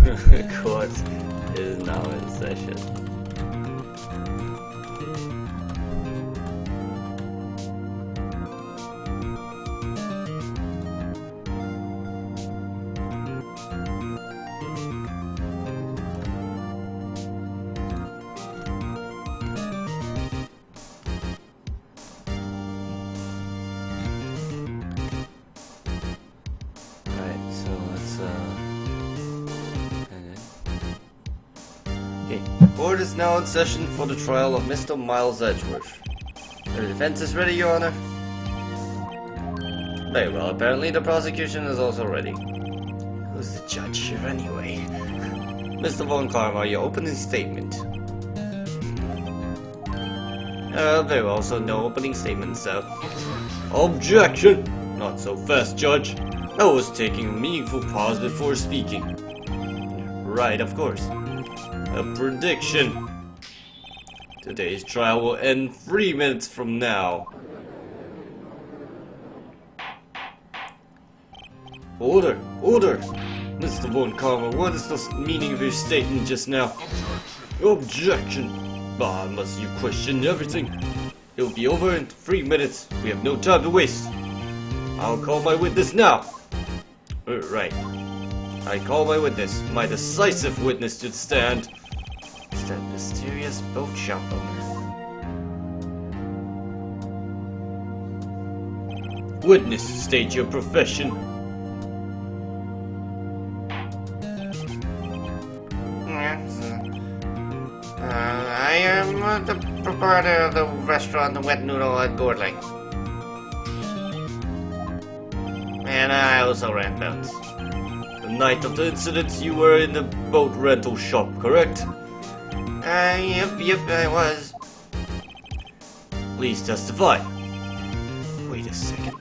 Court is now in session. Court is now in session for the trial of Mr. Miles Edgeworth. The defense is ready, Your Honor. Very well, apparently the prosecution is also ready. Who's the judge here anyway? Mr. Von Karma, your opening statement. Very well, so no opening statement, so... Objection! Not so fast, Judge. I was taking a meaningful pause before speaking. Right, of course. A prediction. Today's trial will end 3 minutes from now. Order! Order! Mr. Von Karma, what is the meaning of your statement just now? Objection! Bah, must you question everything? It'll be over in 3 minutes. We have no time to waste. I'll call my witness now. Right. I call my witness, my decisive witness to the stand. It's that mysterious boat shop owner. Witness, state your profession. I am the proprietor of the restaurant The Wet Noodle at Gordley. And I also rent boats. The night of the incident, you were in the boat rental shop, correct? Yep, I was. Please testify. Wait a second.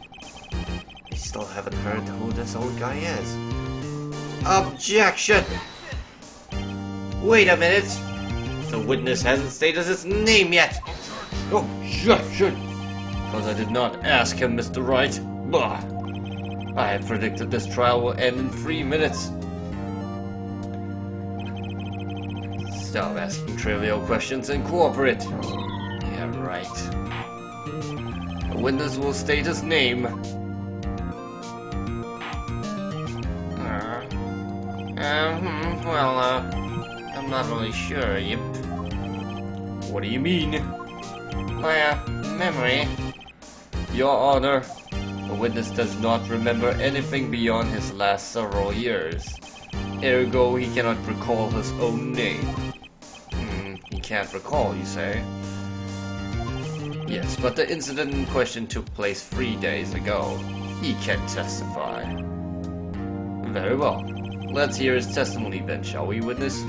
I still haven't heard who this old guy is. Objection! Wait a minute. The witness hasn't stated his name yet. Objection! Because I did not ask him, Mr. Wright. Bah! I had predicted this trial will end in 3 minutes. Stop asking trivial questions and cooperate. Yeah, right. The witness will state his name. I'm not really sure. Yep. What do you mean? My memory. Your Honor, the witness does not remember anything beyond his last several years. Ergo, he cannot recall his own name. He can't recall, you say? Yes, but the incident in question took place 3 days ago. He can testify. Very well. Let's hear his testimony then, shall we, witness?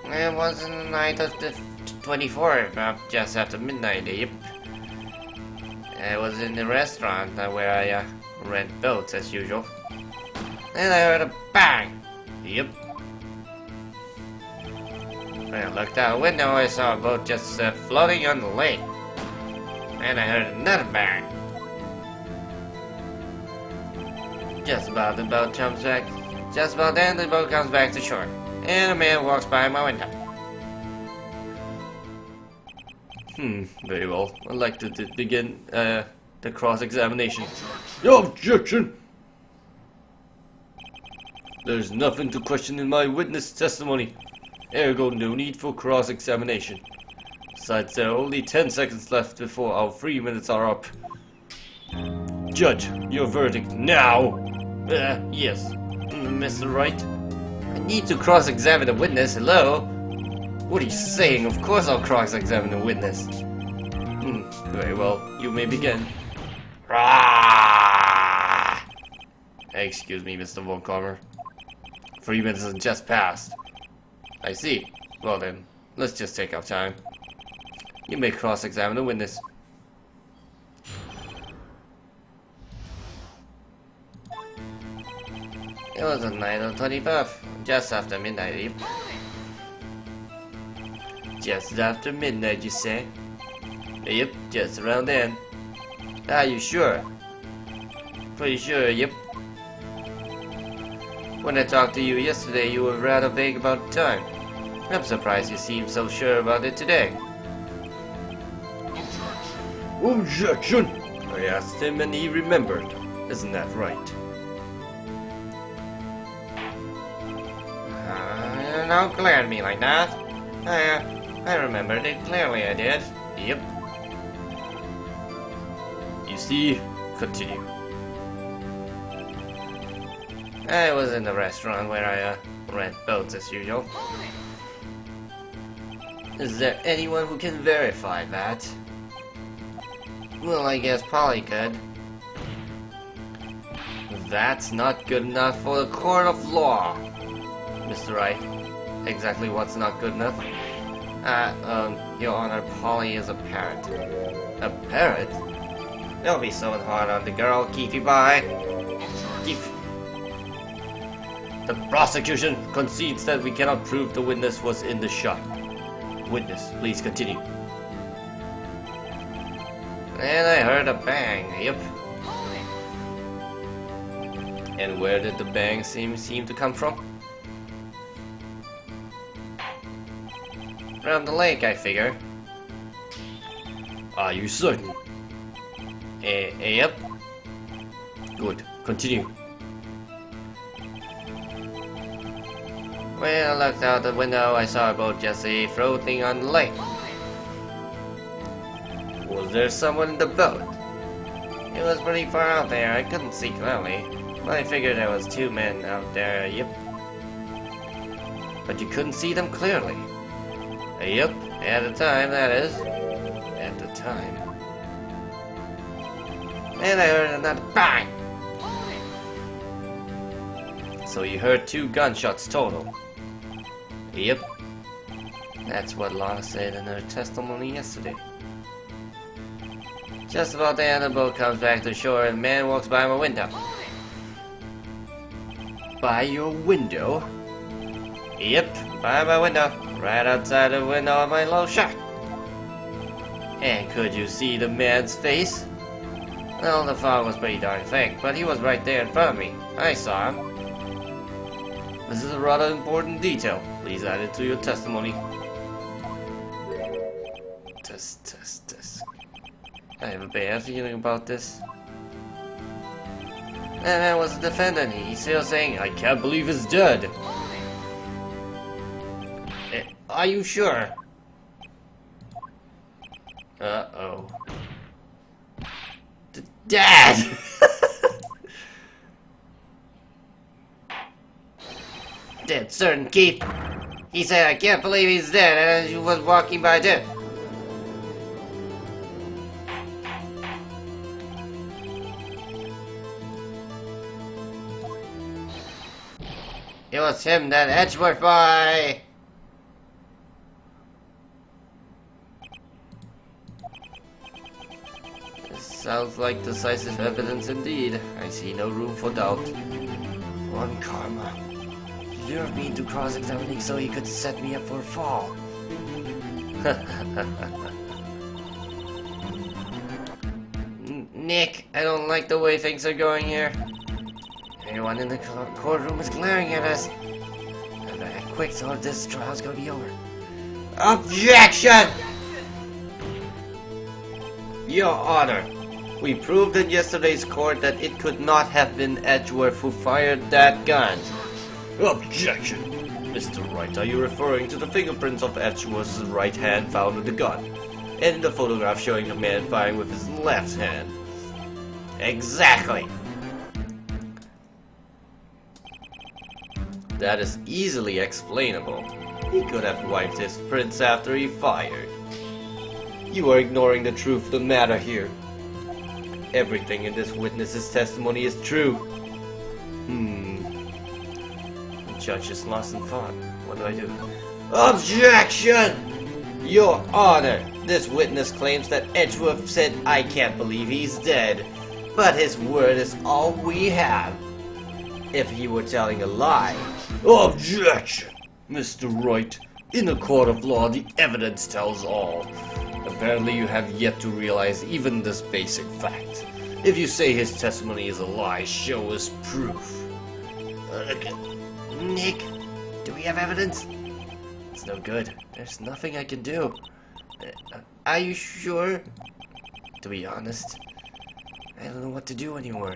It was on the night of the 24th, just after midnight, yep. I was in the restaurant where I rent boats as usual. Then I heard a bang. Yep. When I looked out the window, I saw a boat just floating on the lake. And I heard another bang. Just about then the boat comes back to shore. And a man walks by my window. Very well. I'd like to begin the cross-examination. Objection! There's nothing to question in my witness testimony. Ergo, no need for cross-examination. Besides, there are only 10 seconds left before our 3 minutes are up. Judge, your verdict now! Yes. Mr. Wright? I need to cross-examine the witness, hello? What are you saying? Of course I'll cross-examine the witness. Very well. You may begin. Excuse me, Mr. Von Karma. 3 minutes has just passed. I see. Well then, let's just take our time. You may cross-examine the witness. It was the night of 25th, just after midnight. Just after midnight, you say? Yep, just around then. Are you sure? Pretty sure, yep. When I talked to you yesterday, you were rather vague about the time. I'm surprised you seem so sure about it today. Objection! I asked him and he remembered. Isn't that right? Don't glare at me like that. I remembered it clearly, I did. Yep. You see, continue. I was in the restaurant where I rent boats as usual. Is there anyone who can verify that? Well, I guess Polly could. That's not good enough for the court of law. Mr. Wright, exactly what's not good enough? Your Honor, Polly is a parrot. A parrot? Don't be so hard on the girl, Keefy Bye. If the prosecution concedes that we cannot prove the witness was in the shop. Witness, please continue. And I heard a bang, yep. And where did the bang seem to come from? From the lake, I figure. Are you certain? Yep. Good, continue. When I looked out the window, I saw a boat just floating on the lake. Was there someone in the boat? It was pretty far out there, I couldn't see clearly. But I figured there was 2 men out there, yep. But you couldn't see them clearly. Yep, at the time, that is. At the time. And I heard another bang! So you heard 2 gunshots total? Yep. That's what Lana said in her testimony yesterday. Just about then, the boat comes back to shore and a man walks by my window. By your window? Yep, by my window. Right outside the window of my little shack. And could you see the man's face? Well, the fog was pretty darn thick, but he was right there in front of me. I saw him. This is a rather important detail. Please add it to your testimony. Test. I have a bad feeling about this. That man was a defendant. He's still saying, I can't believe he's dead. Are you sure? Uh-oh. Dad! Dead certain, Keith. He said, I can't believe he's dead, and he was walking by dead. It was him, that Edgeworth boy! Sounds like decisive evidence indeed. I see no room for doubt. One karma. He lured me into cross-examining so he could set me up for a fall. Nick, I don't like the way things are going here. Everyone in the courtroom is glaring at us. I better act quick so this trial's gonna be over. Objection! Your Honor, we proved in yesterday's court that it could not have been Edgeworth who fired that gun. Objection! Mr. Wright, are you referring to the fingerprints of Edgeworth's right hand found in the gun? And in the photograph showing the man firing with his left hand? Exactly! That is easily explainable. He could have wiped his prints after he fired. You are ignoring the truth of the matter here. Everything in this witness's testimony is true. The judge is lost in thought. What do I do? Objection! Your Honor, this witness claims that Edgeworth said, I can't believe he's dead. But his word is all we have. If he were telling a lie... Objection! Mr. Wright, in a court of law, the evidence tells all. Apparently you have yet to realize even this basic fact. If you say his testimony is a lie, show us proof. Nick, do we have evidence? It's no good. There's nothing I can do. Are you sure? To be honest, I don't know what to do anymore.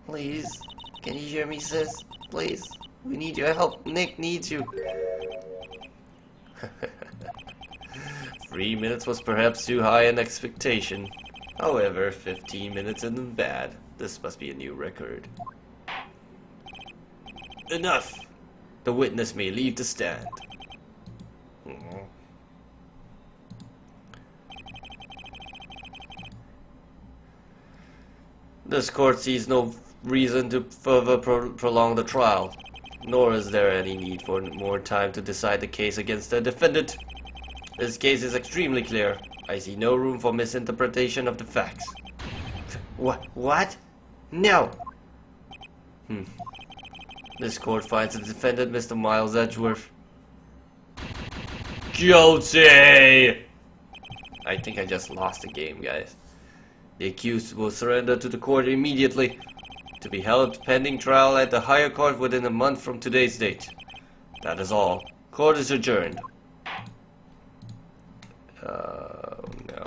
Please, can you hear me, sis? Please, we need your help. Nick needs you. 3 minutes was perhaps too high an expectation. However, 15 minutes isn't bad. This must be a new record. Enough! The witness may leave the stand. This court sees no reason to further prolong the trial, nor is there any need for more time to decide the case against the defendant. This case is extremely clear. I see no room for misinterpretation of the facts. What? No! This court finds the defendant, Mr. Miles Edgeworth, guilty! I think I just lost the game, guys. The accused will surrender to the court immediately, to be held pending trial at the higher court within a month from today's date. That is all. Court is adjourned. No.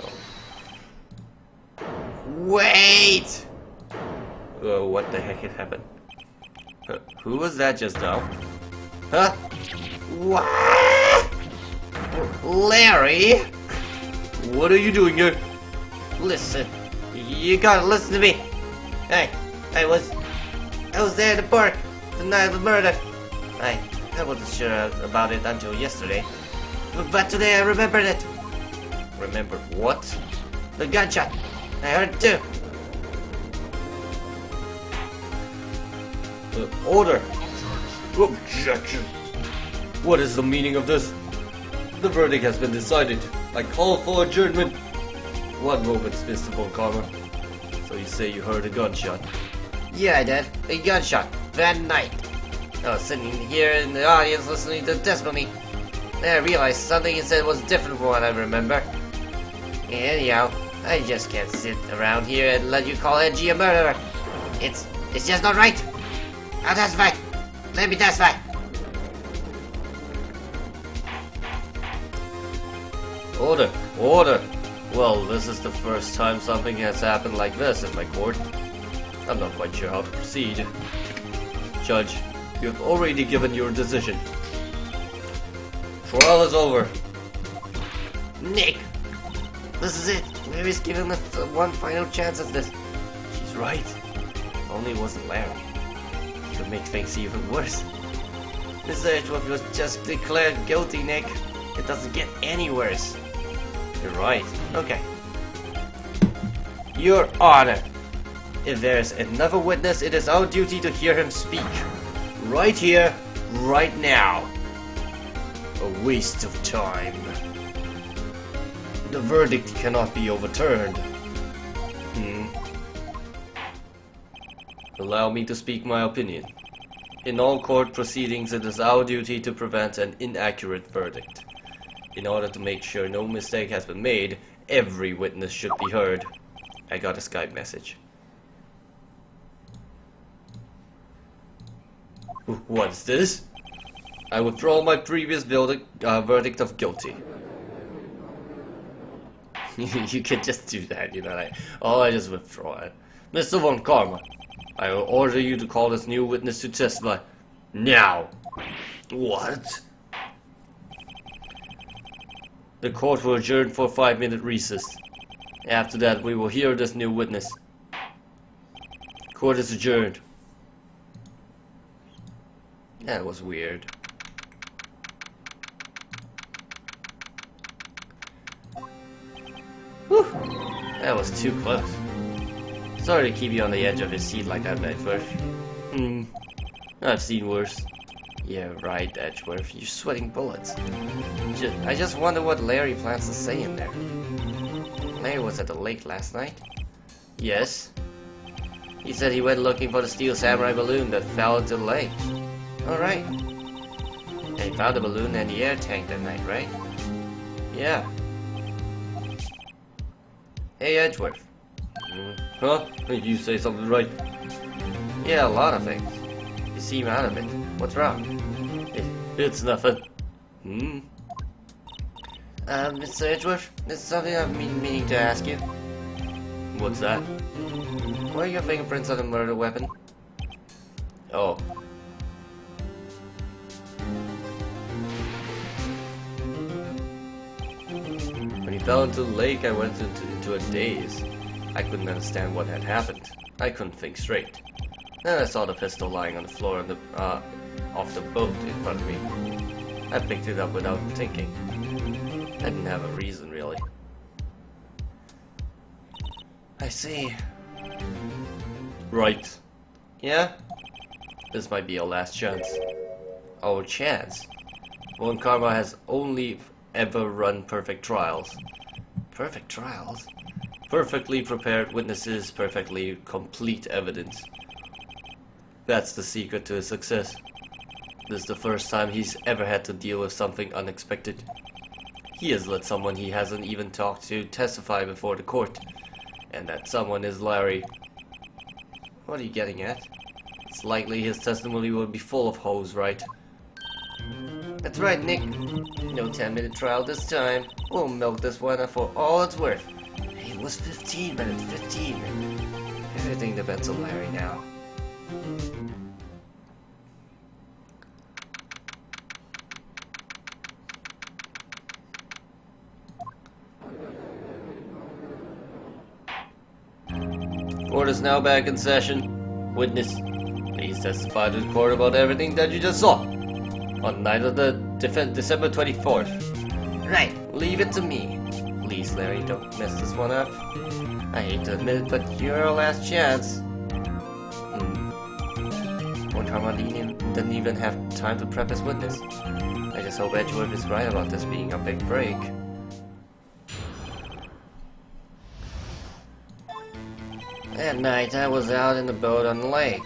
Wait! What the heck had happened? Who was that just now? Huh? What? Larry? What are you doing here? Listen, you gotta listen to me. Hey, I was there in the park the night of the murder. I wasn't sure about it until yesterday, but today I remembered it. Remember what? The gunshot. I heard it too. Order! Objection! What is the meaning of this? The verdict has been decided. I call for adjournment. One moment, Mr. Von Karma. So you say you heard a gunshot? Yeah, I did. A gunshot. That night. I was sitting here in the audience listening to the testimony. Then I realized something he said was different from what I remember. Anyhow, I just can't sit around here and let you call Edgy a murderer. It's just not right. I'll testify. Let me testify. Order! Order! Well, this is the first time something has happened like this in my court. I'm not quite sure how to proceed. Judge, you have already given your decision. Trial is over. Nick! This is it. Larry's giving us one final chance at this. She's right. If only it wasn't Larry. It would make things even worse. Mr. Edgeworth was just declared guilty, Nick. It doesn't get any worse. You're right. Okay. Your Honor, if there's another witness, it is our duty to hear him speak. Right here, right now. A waste of time. The verdict cannot be overturned. Allow me to speak my opinion. In all court proceedings, it is our duty to prevent an inaccurate verdict. In order to make sure no mistake has been made, every witness should be heard. I got a Skype message. What's this? I withdraw my previous verdict of guilty. You can just do that, you know, like, oh, I just withdraw it. Mr. Von Karma, I will order you to call this new witness to testify. Now! What? The court will adjourn for a 5-minute recess. After that, we will hear this new witness. Court is adjourned. That was weird. Whew. That was too close. Sorry to keep you on the edge of your seat like that, Edgeworth. I've seen worse. Yeah, right, Edgeworth. You're sweating bullets. I just wonder what Larry plans to say in there. Larry was at the lake last night? Yes. He said he went looking for the steel samurai balloon that fell into the lake. Alright. And he found the balloon in the air tank that night, right? Yeah. Hey, Edgeworth. Huh? You say something right. Yeah, a lot of things. You seem out of it. What's wrong? It's nothing. Hmm? Mr. Edgeworth, this is something I've been meaning to ask you. What's that? Where are your fingerprints on the murder weapon? Oh. When he fell into the lake, I went into a daze. I couldn't understand what had happened. I couldn't think straight. Then I saw the pistol lying on the floor off the boat in front of me. I picked it up without thinking. I didn't have a reason, really. I see. Right. Yeah? This might be our last chance. Our chance. Von Karma has only ever run perfect trials. Perfect trials? Perfectly prepared witnesses, perfectly complete evidence. That's the secret to his success. This is the first time he's ever had to deal with something unexpected. He has let someone he hasn't even talked to testify before the court. And that someone is Larry. What are you getting at? It's likely his testimony will be full of hoes, right? That's right, Nick. No 10-minute trial this time. We'll milk this one for all it's worth. It was 15 minutes, 15. Everything depends on Larry now. Court is now back in session. Witness, please testify to the court about everything that you just saw. On the night of the December 24th. Right, leave it to me. Please, Larry, don't mess this one up. I hate to admit it, but you're our last chance. Von Karma didn't even have time to prep his witness. I just hope Edgeworth is right about this being a big break. That night, I was out in the boat on the lake.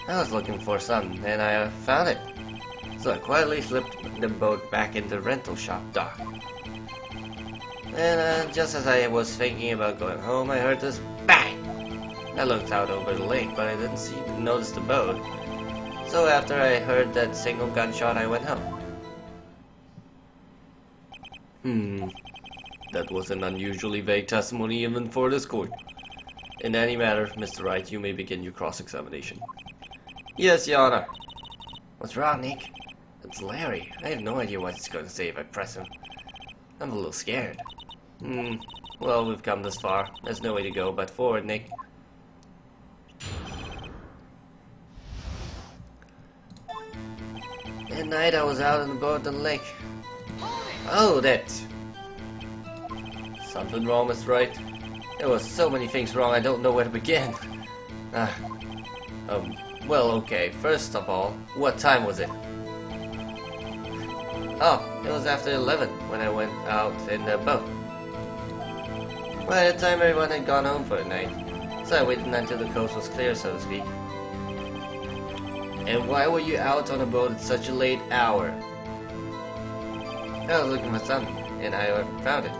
I was looking for something, and I found it. So I quietly slipped the boat back in the rental shop dock. And just as I was thinking about going home, I heard this bang! I looked out over the lake, but I didn't notice the boat. So after I heard that single gunshot, I went home. That was an unusually vague testimony even for this court. In any matter, Mr. Wright, you may begin your cross-examination. Yes, Your Honor. What's wrong, Nick? It's Larry. I have no idea what he's going to say if I press him. I'm a little scared. Well, we've come this far. There's no way to go but forward, Nick. That night I was out on the boat on the lake. Oh, that. Something wrong, Mr. Wright? There were so many things wrong, I don't know where to begin. Well, okay. First of all, what time was it? Oh, it was after 11 when I went out in the boat. By the time everyone had gone home for the night, so I waited until the coast was clear, so to speak. And why were you out on a boat at such a late hour? I was looking for something, and I found it.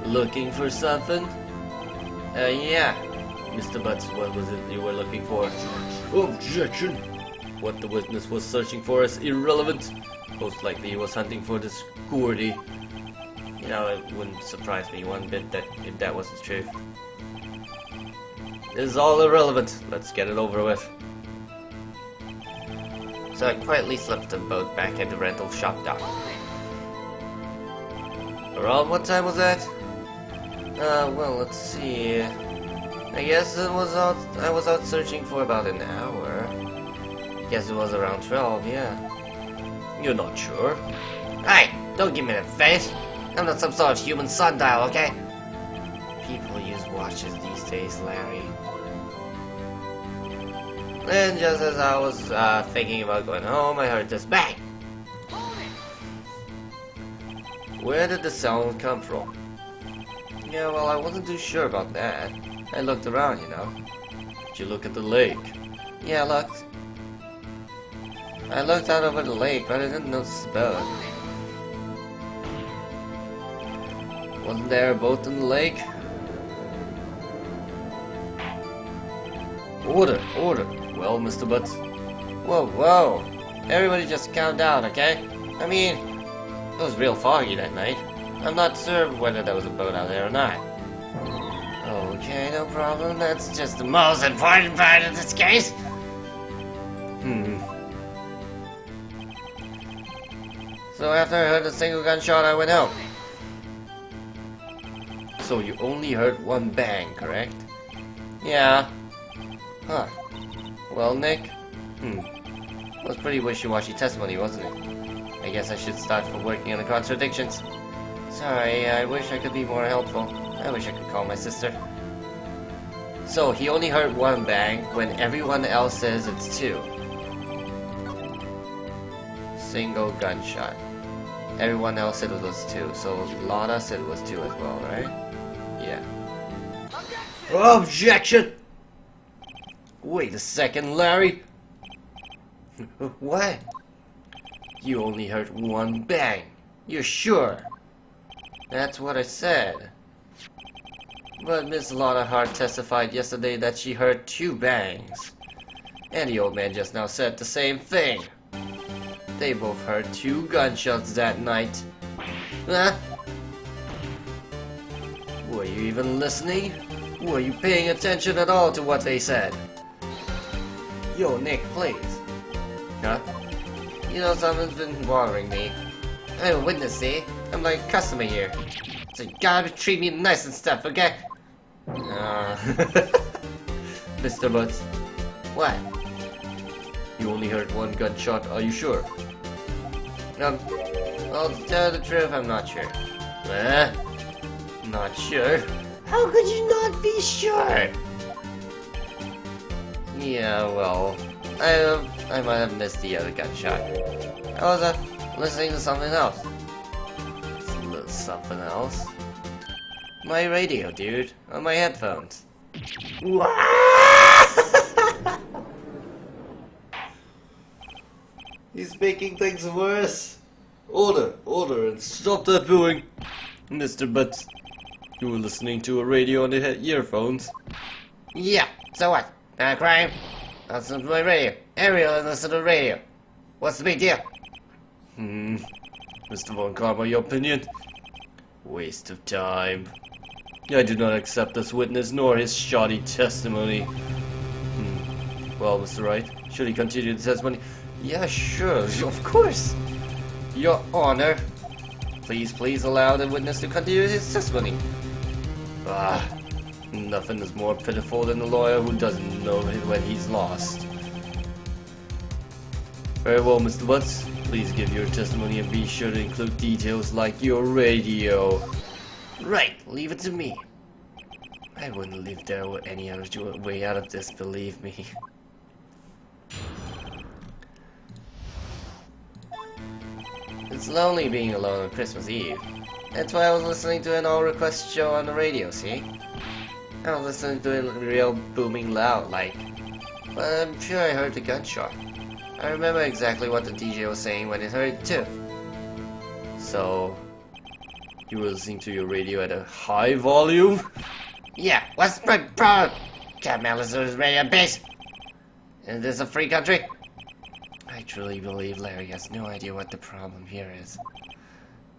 Looking for something? Yeah. Mr. Butts, what was it you were looking for? Objection! What the witness was searching for is irrelevant. Most likely he was hunting for this Gordy. You know, it wouldn't surprise me one bit if that was the truth. This is all irrelevant. Let's get it over with. So I quietly slipped the boat back at the rental shop dock. Around what time was that? Well, let's see. I guess I was out searching for about an hour. Guess it was around 12, yeah. You're not sure? Hey, don't give me that face. I'm not some sort of human sundial, okay? People use watches these days, Larry. Then just as I was thinking about going home, I heard this bang. Where did the sound come from? Yeah, well, I wasn't too sure about that. I looked around, you know. Did you look at the lake? Yeah, I looked out over the lake, but I didn't notice the boat. Wasn't there a boat in the lake? Order, order. Well, Mr. Butts. Whoa, whoa. Everybody just calm down, okay? I mean, it was real foggy that night. I'm not sure whether there was a boat out there or not. Okay, no problem. That's just the most important part of this case. So after I heard a single gunshot, I went home. So you only heard one bang, correct? Yeah. Huh. Well, Nick? Was pretty wishy-washy testimony, wasn't it? I guess I should start for working on the contradictions. Sorry, I wish I could be more helpful. I wish I could call my sister. So, he only heard one bang when everyone else says it's two. Single gunshot. Everyone else said it was two, so Lana said it was two as well, right? Yeah. Objection! Wait a second, Larry! What? You only heard one bang. You're sure? That's what I said. But Miss Lotta Hart testified yesterday that she heard two bangs. And the old man just now said the same thing. They both heard two gunshots that night. Huh? Were you even listening? Were you paying attention at all to what they said? Yo, Nick, please. Huh? You know, someone's been bothering me. I'm a witness, see? I'm like a customer here. So you gotta treat me nice and stuff, okay? Mr. Butts. What? You only heard one gunshot, are you sure? Well, to tell the truth, I'm not sure. Not sure? How could you not be sure? Yeah, well, I might have missed the other gunshot. I was listening to something else. Something else? My radio, dude, on my headphones. He's making things worse. Order, order, and stop that booing. Mr. Butts, you were listening to a radio on the earphones. Yeah, so what? Not a crime? I listen to my radio. Everyone listen to the radio. What's the big deal? Mr. Von Karma, your opinion? Waste of time. I do not accept this witness nor his shoddy testimony. Well, Mr. Wright, should he continue the testimony? Yeah, sure, of course. Your Honor, please allow the witness to continue his testimony. Nothing is more pitiful than a lawyer who doesn't know when he's lost. Very well, Mr. Butts. Please give your testimony and be sure to include details like your radio. Right, leave it to me. I wouldn't live there with any other way out of this, believe me. It's lonely being alone on Christmas Eve. That's why I was listening to an all-request show on the radio, see? I was listening to it real booming loud, like. But I'm sure I heard the gunshot. I remember exactly what the DJ was saying when it heard it too. So, you were listening to your radio at a high volume? Yeah, what's my problem? Can't man listen to his radio at base. Is this a free country? I truly believe Larry has no idea what the problem here is.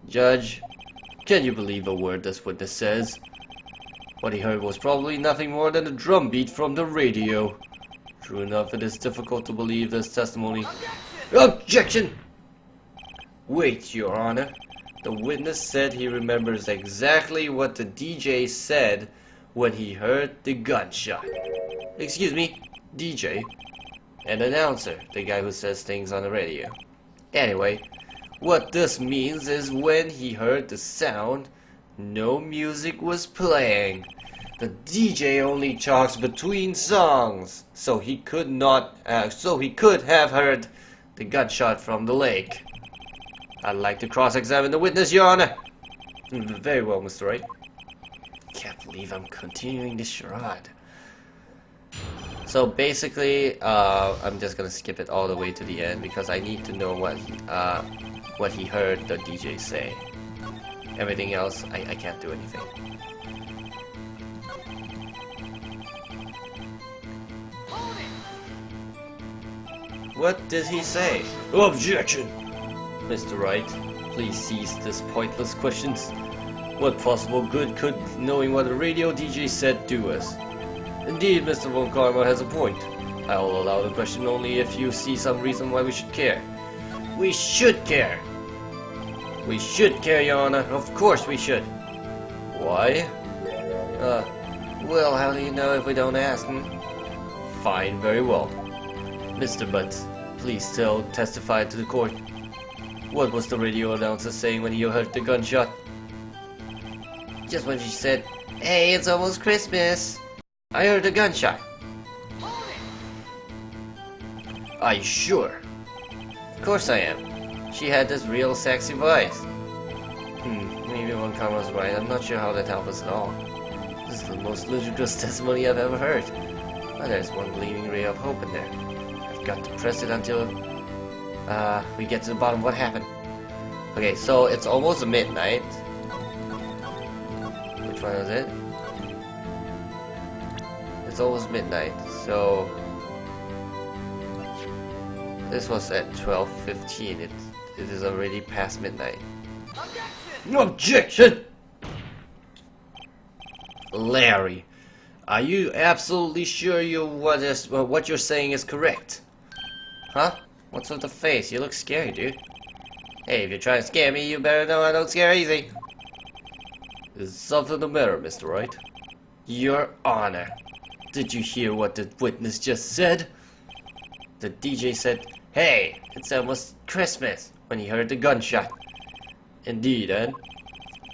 Judge, can you believe a word this witness says? What he heard was probably nothing more than a drum beat from the radio. True enough, it is difficult to believe this testimony. Objection! Wait, Your Honor. The witness said he remembers exactly what the DJ said when he heard the gunshot. Excuse me, DJ. An announcer, the guy who says things on the radio. Anyway, what this means is when he heard the sound, no music was playing. The DJ only talks between songs, so he could have heard the gunshot from the lake. I'd like to cross-examine the witness, Your Honor. Very well, Mr. Wright. Can't believe I'm continuing this charade. So basically, I'm just gonna skip it all the way to the end because I need to know what he heard the DJ say. Everything else, I can't do anything. What did he say? Objection! Mr. Wright, please cease this pointless questions. What possible good could knowing what a radio DJ said do us? Indeed, Mr. Von Karma has a point. I will allow the question only if you see some reason why we should care. We should care! We should care, Your Honor. Of course we should. Why? Well, how do you know if we don't ask? Fine, very well. Mr. Butts, please testify to the court. What was the radio announcer saying when you heard the gunshot? Just when she said, "Hey, it's almost Christmas." I heard a gunshot. Are you sure? Of course I am. She had this real sexy voice. Maybe Von Karma's right. I'm not sure how that helps us at all. This is the most ludicrous testimony I've ever heard. But there's one gleaming ray of hope in there. I've got to press it until we get to the bottom of what happened. Okay, so it's almost midnight. Which one is it? It's almost midnight, so this was at 12:15. It is already past midnight. Objection! Larry, are you absolutely sure what you're saying is correct? Huh? What's with the face? You look scary, dude. Hey, if you're trying to scare me, you better know I don't scare easy. Is something the matter, Mr. Wright? Your Honor, did you hear what the witness just said? The DJ said, "Hey, it's almost Christmas," when he heard the gunshot. Indeed, and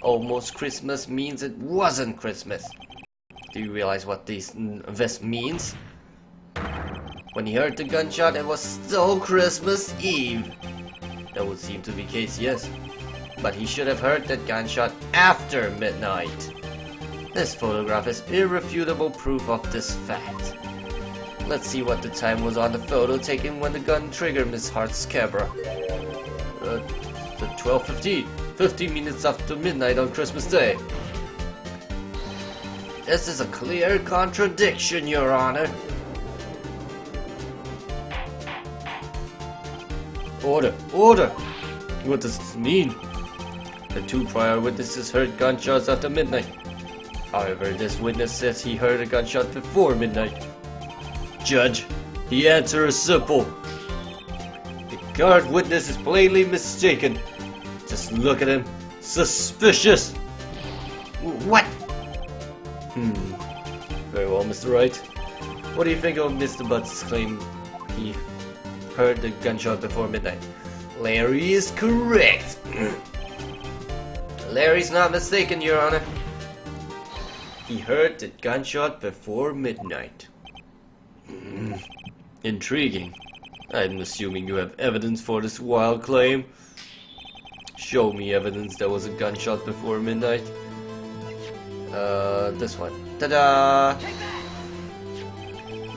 almost Christmas means it wasn't Christmas. Do you realize what this means? When he heard the gunshot, it was still Christmas Eve. that would seem to be the case, yes. But he should have heard that gunshot after midnight. This photograph is irrefutable proof of this fact. Let's see what the time was on the photo taken when the gun triggered Miss Hart's camera. 12:15. 15 minutes after midnight on Christmas Day. This is a clear contradiction, Your Honor. Order! Order! What does this mean? The two prior witnesses heard gunshots after midnight. However, this witness says he heard a gunshot before midnight. Judge, the answer is simple. The current witness is plainly mistaken. Just look at him. Suspicious! What? Very well, Mr. Wright. What do you think of Mr. Butt's claim he heard the gunshot before midnight? Larry is correct. Larry's not mistaken, Your Honor. He heard the gunshot before midnight. Intriguing. I'm assuming you have evidence for this wild claim. Show me evidence there was a gunshot before midnight. This one. Ta-da!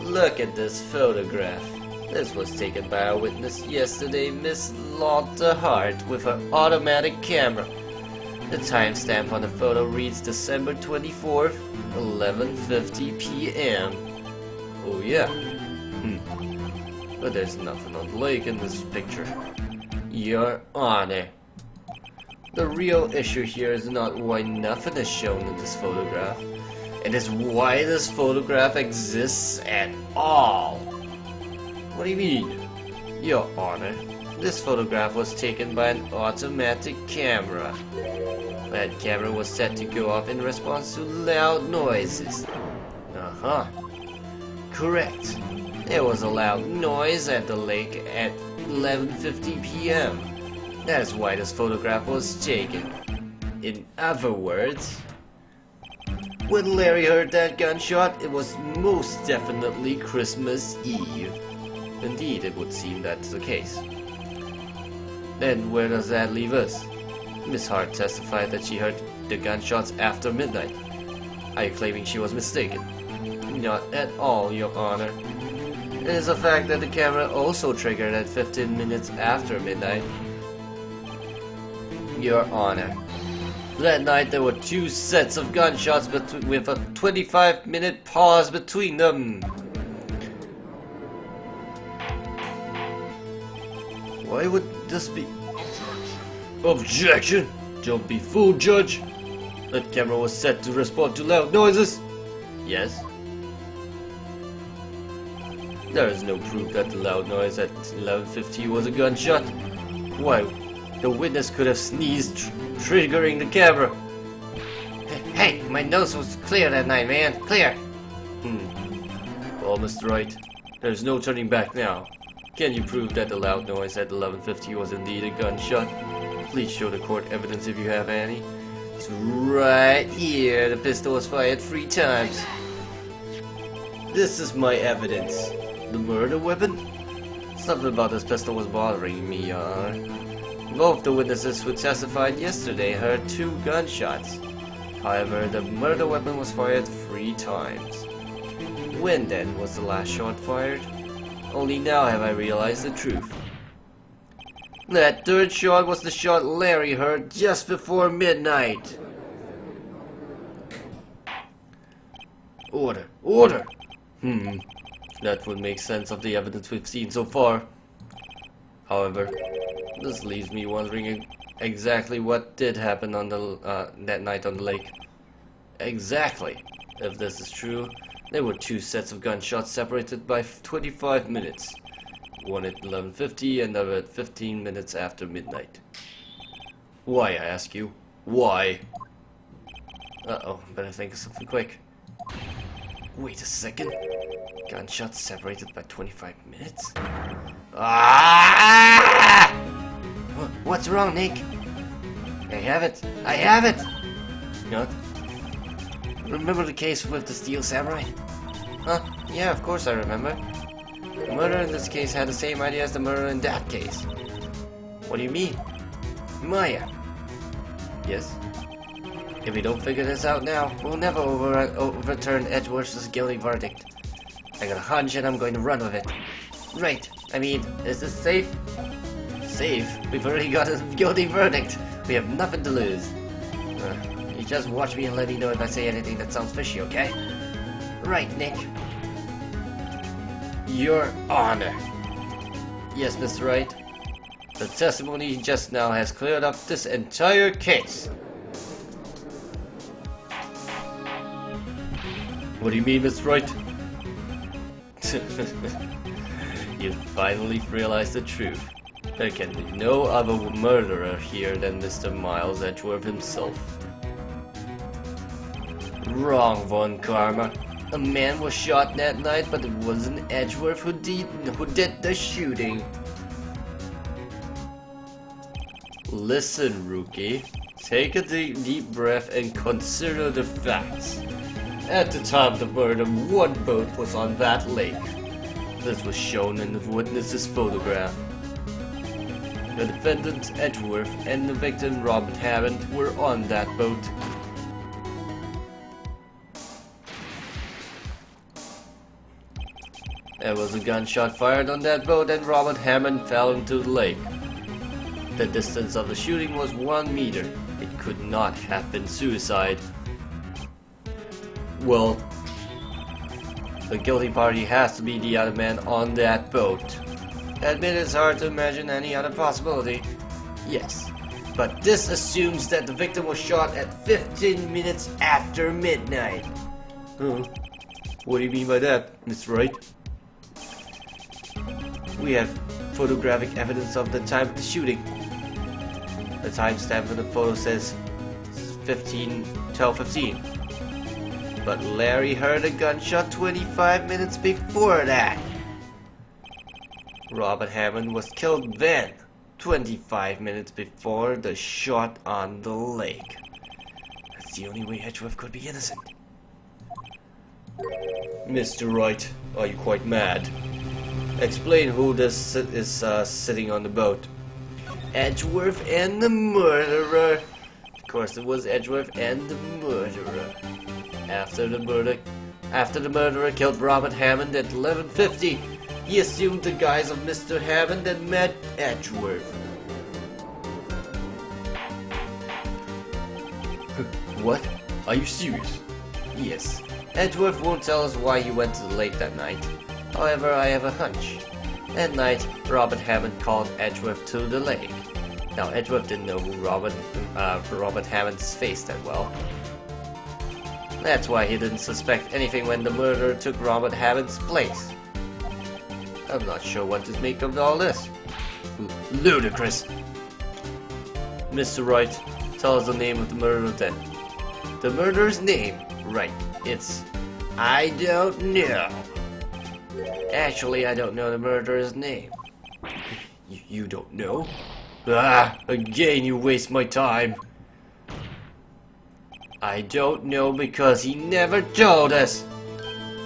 Look at this photograph. This was taken by a witness yesterday, Miss Lotta Hart, with her automatic camera. The timestamp on the photo reads December 24th, 11:50 p.m. Oh yeah. But there's nothing on the lake in this picture. Your Honor, the real issue here is not why nothing is shown in this photograph. It is why this photograph exists at all. What do you mean? Your Honor, this photograph was taken by an automatic camera. That camera was set to go off in response to loud noises. Correct. There was a loud noise at the lake at 11:50 p.m. That is why this photograph was taken. In other words, when Larry heard that gunshot, it was most definitely Christmas Eve. Indeed, it would seem that's the case. Then where does that leave us? Miss Hart testified that she heard the gunshots after midnight. Are you claiming she was mistaken? Not at all, Your Honor. It is a fact that the camera also triggered at 15 minutes after midnight. Your Honor, that night there were two sets of gunshots with a 25-minute pause between them. Why would this be? Objection! Don't be fooled, Judge! That camera was set to respond to loud noises! Yes? There is no proof that the loud noise at 11:50 was a gunshot. Why? The witness could have sneezed, triggering the camera. Hey, my nose was clear that night, man. Clear. Well, Mr. Wright, there's no turning back now. Can you prove that the loud noise at 11:50 was indeed a gunshot? Please show the court evidence if you have any. It's right here. The pistol was fired 3 times. This is my evidence. The murder weapon? Something about this pistol was bothering me, Your Honor. Both the witnesses who testified yesterday heard 2 gunshots. However, the murder weapon was fired 3 times. When then was the last shot fired? Only now have I realized the truth. That 3rd shot was the shot Larry heard just before midnight. Order! Order! That would make sense of the evidence we've seen so far. However, this leaves me wondering exactly what did happen on that night on the lake. Exactly. If this is true, there were 2 sets of gunshots separated by 25 minutes. One at 11:50 and another at 15 minutes after midnight. Why, I ask you? Why? Uh-oh, better think of something quick. Wait a second. Gunshots separated by 25 minutes? Ah! What's wrong, Nick? I have it. I have it. What? Remember the case with the steel samurai? Huh? Yeah, of course I remember. The murderer in this case had the same idea as the murderer in that case. What do you mean? Maya. Yes? If we don't figure this out now, we'll never overturn Edgeworth's guilty verdict. I got a hunch and I'm going to run with it. Right. I mean, is this safe? Safe? We've already got a guilty verdict. We have nothing to lose. You just watch me and let me know if I say anything that sounds fishy, okay? Right, Nick. Your Honor. Yes, Mr. Wright. The testimony just now has cleared up this entire case. What do you mean, Mr. Wright? You finally realized the truth. There can be no other murderer here than Mr. Miles Edgeworth himself. Wrong, Von Karma. A man was shot that night, but it wasn't Edgeworth who did the shooting. Listen, rookie. Take a deep breath and consider the facts. At the time of the murder, 1 boat was on that lake. This was shown in the witness's photograph. The defendant, Edgeworth, and the victim, Robert Hammond, were on that boat. There was a gunshot fired on that boat and Robert Hammond fell into the lake. The distance of the shooting was 1 meter. It could not have been suicide. Well, the guilty party has to be the other man on that boat. Admit it's hard to imagine any other possibility. Yes, but this assumes that the victim was shot at 15 minutes after midnight. What do you mean by that, Mr. Wright? We have photographic evidence of the time of the shooting. The timestamp of the photo says 12:15. But Larry heard a gunshot 25 minutes before that. Robert Hammond was killed then, 25 minutes before the shot on the lake. That's the only way Edgeworth could be innocent. Mr. Wright, are you quite mad? Explain who this is sitting on the boat. Edgeworth and the murderer. Of course it was Edgeworth and the murderer. After the murderer killed Robert Hammond at 11:50, he assumed the guise of Mr. Hammond and met Edgeworth. What? Are you serious? Yes. Edgeworth won't tell us why he went to the lake that night. However, I have a hunch. That night, Robert Hammond called Edgeworth to the lake. Now, Edgeworth didn't know who Robert Hammond's face that well. That's why he didn't suspect anything when the murderer took Robert Hammond's place. I'm not sure what to make of all this. Ludicrous. Mr. Wright, tell us the name of the murderer then. The murderer's name? Right, it's... I don't know. Actually, I don't know the murderer's name. You don't know? Ah, again you waste my time. I don't know because he never told us.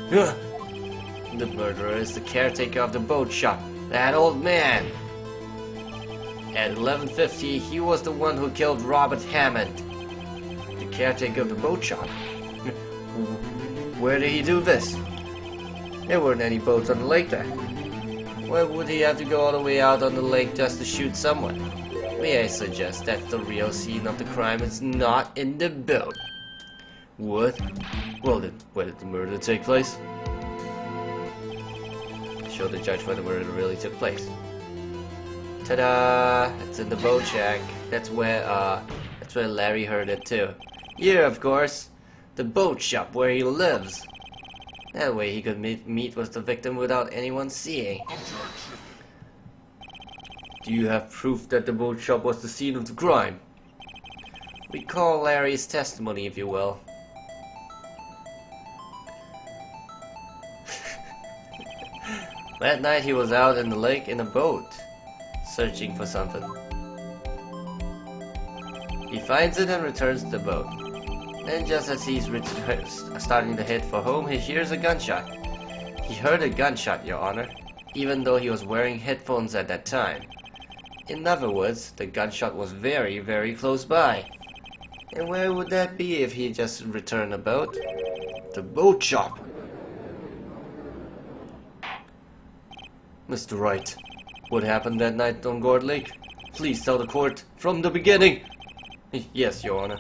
The murderer is the caretaker of the boat shop, that old man. At 11:50, he was the one who killed Robert Hammond. The caretaker of the boat shop? Where did he do this? There weren't any boats on the lake then. Why would he have to go all the way out on the lake just to shoot someone? May I suggest that the real scene of the crime is not in the boat? What? Well then, where did the murder take place? Show the judge where the murder really took place. Ta-da! It's in the boat shack. That's where Larry heard it too. Yeah, of course. The boat shop where he lives. That way he could meet with the victim without anyone seeing. Do you have proof that the boat shop was the scene of the crime? Recall Larry's testimony, if you will. That night he was out in the lake in a boat, searching for something. He finds it and returns to the boat. Then just as he's starting to head for home, he hears a gunshot. He heard a gunshot, Your Honor, even though he was wearing headphones at that time. In other words, the gunshot was very, very close by. And where would that be if he just returned the boat? The boat shop! Mr. Wright, what happened that night on Gourd Lake? Please tell the court from the beginning! Yes, Your Honor.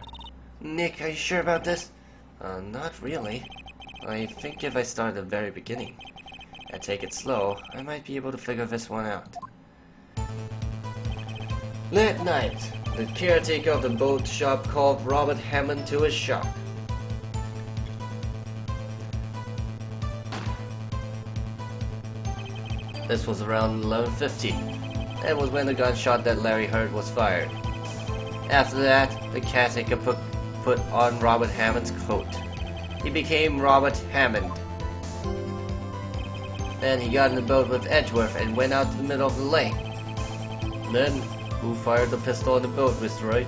Nick, are you sure about this? Not really. I think if I start at the very beginning and take it slow, I might be able to figure this one out. That night, the caretaker of the boat shop called Robert Hammond to his shop. This was around 11:50. That was when the gunshot that Larry heard was fired. After that, the caretaker put on Robert Hammond's coat. He became Robert Hammond. Then he got in the boat with Edgeworth and went out to the middle of the lake. Then, who fired the pistol on the boat, Mr. Wright?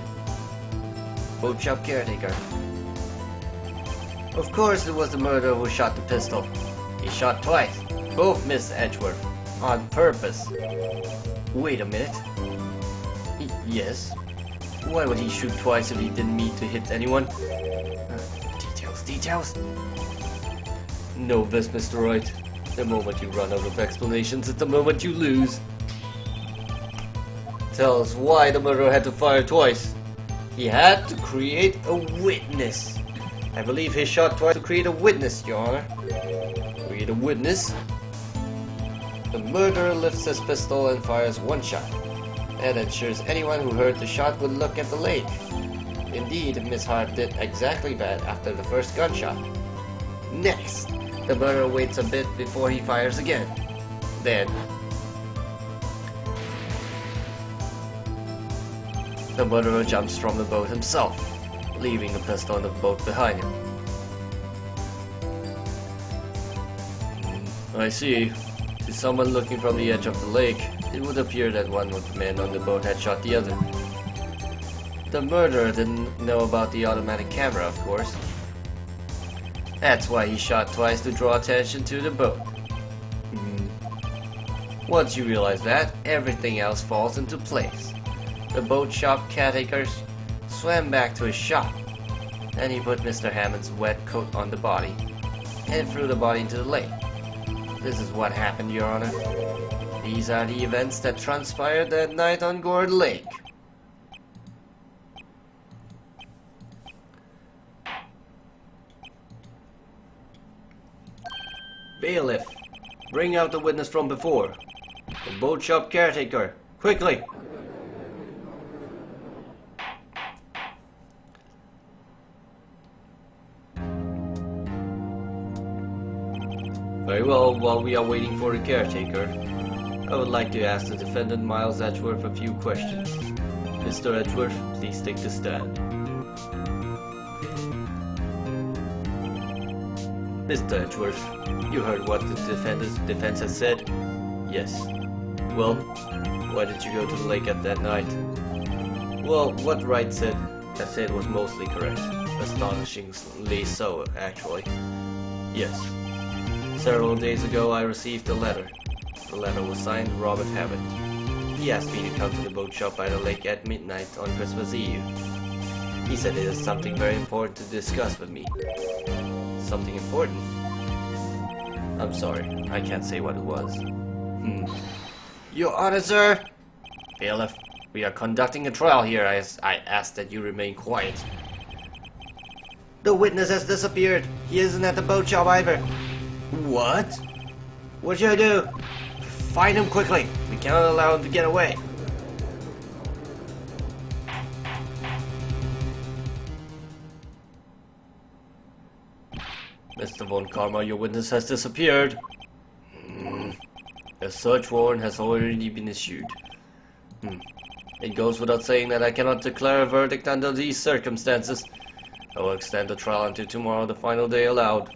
Boat shop caretaker. Of course it was the murderer who shot the pistol. He shot twice. Both missed Edgeworth. On purpose. Wait a minute. Yes? Why would he shoot twice if he didn't mean to hit anyone? Details. Know this, Mr. Wright. The moment you run out of explanations is the moment you lose. Tell us why the murderer had to fire twice. He had to create a witness. I believe he shot twice to create a witness, Your Honor. Create a witness? The murderer lifts his pistol and fires one shot. That ensures anyone who heard the shot would look at the lake. Indeed, Miss Hart did exactly that after the first gunshot. Next, the murderer waits a bit before he fires again. Then, the murderer jumps from the boat himself, leaving the pistol in the boat behind him. I see. To someone looking from the edge of the lake, it would appear that one of the men on the boat had shot the other. The murderer didn't know about the automatic camera, of course. That's why he shot twice to draw attention to the boat. Once you realize that, everything else falls into place. The boat shop caretaker swam back to his shop. Then he put Mr. Hammond's wet coat on the body and threw the body into the lake. This is what happened, Your Honor. These are the events that transpired that night on Gourd Lake. Bailiff, bring out the witness from before. The boat shop caretaker. Quickly! Very well, while we are waiting for the caretaker, I would like to ask the defendant Miles Edgeworth a few questions. Mr. Edgeworth, please take the stand. Mr. Edgeworth, you heard what the defense has said? Yes. Well, why did you go to the lake at that night? Well, what Wright said, I said was mostly correct. Astonishingly so, actually. Yes. Several days ago I received a letter. The letter was signed Robert Hammond. He asked me to come to the boat shop by the lake at midnight on Christmas Eve. He said it is something very important to discuss with me. Something important? I'm sorry, I can't say what it was. Your Honor, sir! Bailiff, we are conducting a trial here. I ask that you remain quiet. The witness has disappeared. He isn't at the boat shop either. What? What should I do? Find him quickly. We cannot allow him to get away. Mr. Von Karma, your witness has disappeared. A search warrant has already been issued. It goes without saying that I cannot declare a verdict under these circumstances. I will extend the trial until tomorrow, the final day allowed.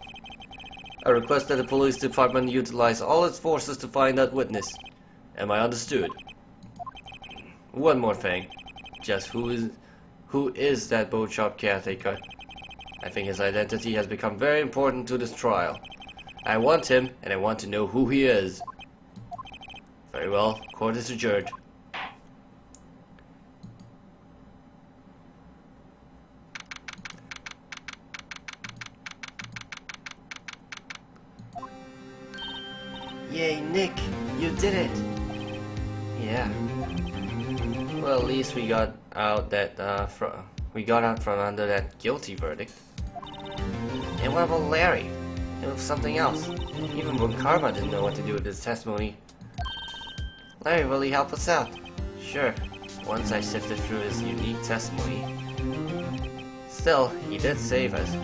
I request that the police department utilize all its forces to find that witness. Am I understood? One more thing. Just who is that boat shop caretaker? I think his identity has become very important to this trial. I want him, and I want to know who he is. Very well, court is adjourned. Yay, Nick, you did it! Yeah. Well, at least we got out from under that guilty verdict. And what about Larry? It was something else. Even Von Karma didn't know what to do with his testimony. Larry really helped us out. Sure, once I sifted through his unique testimony. Still, he did save us.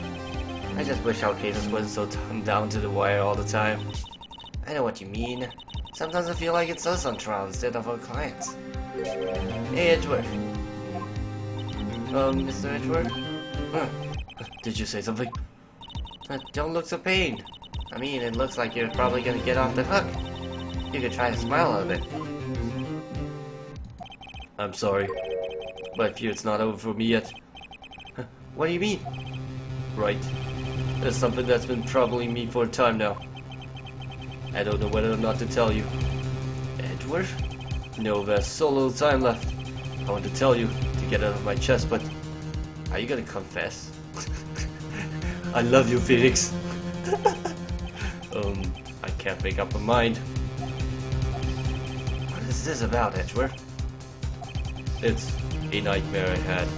I just wish our cases wasn't so down to the wire all the time. I know what you mean. Sometimes I feel like it's us on trial instead of our clients. Hey, Edgeworth. Mr. Edgeworth? Did you say something? Don't look so pained. I mean, it looks like you're probably gonna get off the hook. You could try to smile a bit. I'm sorry, but I fear it's not over for me yet. What do you mean? Right. There's something that's been troubling me for a time now. I don't know whether or not to tell you. Edgeworth? No, there's so little time left. I want to tell you to get it out of my chest, but are you gonna confess? I love you, Phoenix. I can't make up my mind. What is this about, Edgeworth? It's a nightmare I had.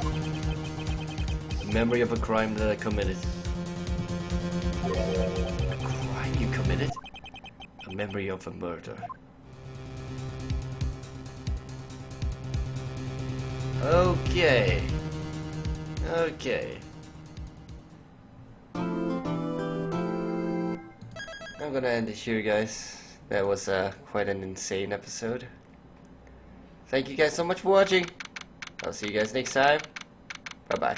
The memory of a crime that I committed. A crime you committed? A memory of a murder. Okay. I'm gonna end it here, guys. That was quite an insane episode. Thank you guys so much for watching. I'll see you guys next time. Bye bye.